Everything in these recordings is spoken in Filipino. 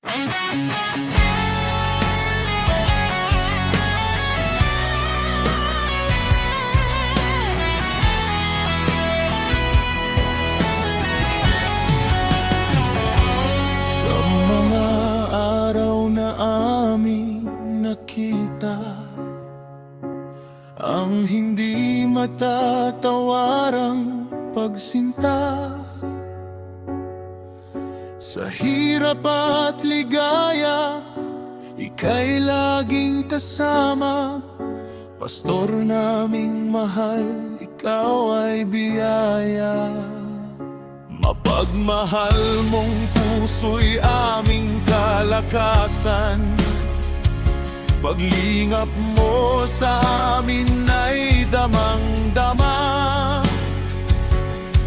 Sa mga araw na aming nakita ang hindi matatawarang pagsinta, sa hirap at ligaya, ika'y laging kasama. Pastor naming mahal, ikaw ay biyaya. Mapagmahal mong puso'y aming kalakasan. Paglingap mo sa amin ay damang-dama.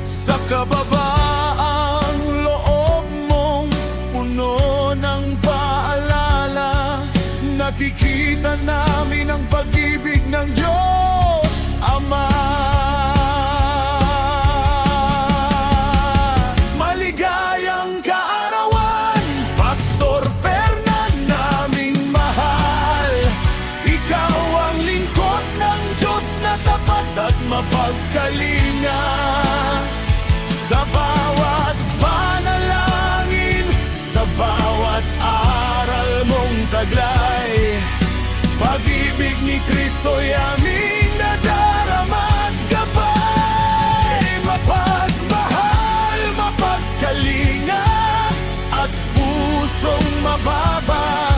Sa kababaang loob mong puno ng paalala, nakikita namin ang pag-ibig ng Diyos Ama. Maligayang kaarawan, Pastor Fernan naming mahal. Ikaw ang lingkod ng Diyos na tapat at mapagkalinga. Sa bawat panalangin, sa bawat aral mong taglay, pag-ibig ni Kristo'y aming nadarama at gabay. Mapagmahal, mapagkalinga, at pusong mababa,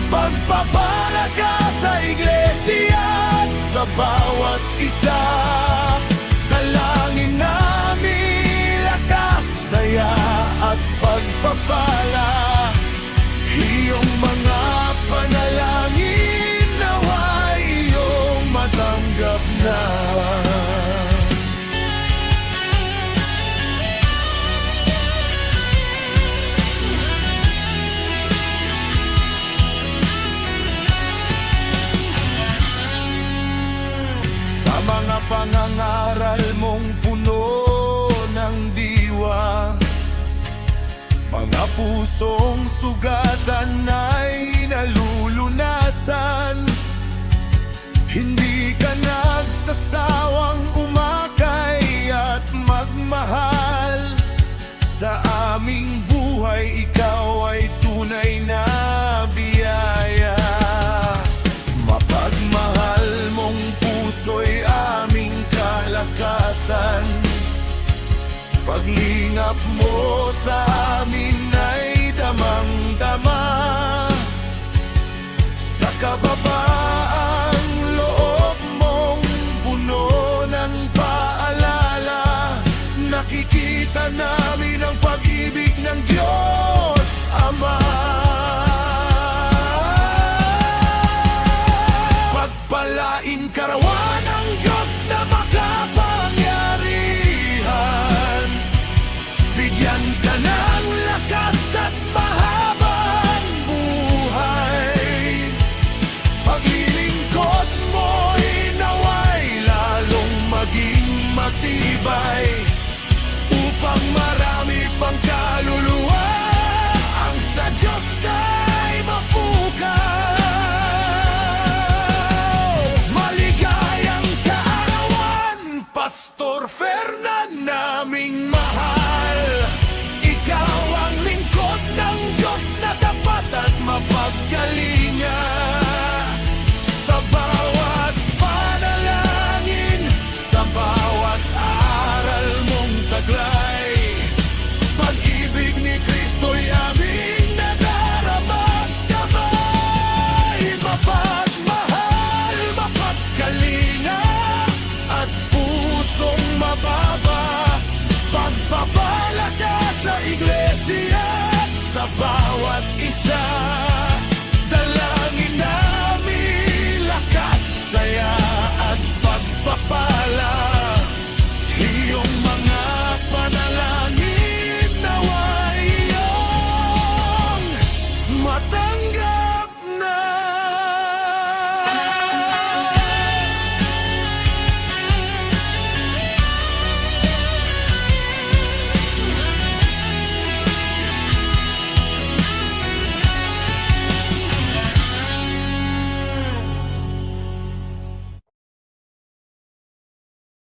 pagpapalag ka sa iglesia at sa bawat isa. Dalangin namin lakas, saya at pagpapala. Iyong mga panalangin nawa'y iyong matanggap na. Sa mga pangangaral mong puno ng diwa, mga pusong sugatan ay nalulunasan. Hindi ka nagsasawang umakay at magmahal. Sa aming buhay, ikaw ay tunay na biyaya. Mapagmahal mong puso'y aming kalakasan. Paglingap mo sa amin ay damang-dama. Sa kababaang loob mong puno ng paalala, nakikita namin ang pag-ibig ng Diyos Ama. Pagpalain karawan ng Diyos na makapangyarihan, bigyan ka ng lakas at mahabang buhay. Paglilingkod mo'y nawa'y lalong maging matibay, upang marami pang kaluluwa ang sa Diyos ay mapukaw. Maligayang kaarawan, Pastor Fernan naming mahal.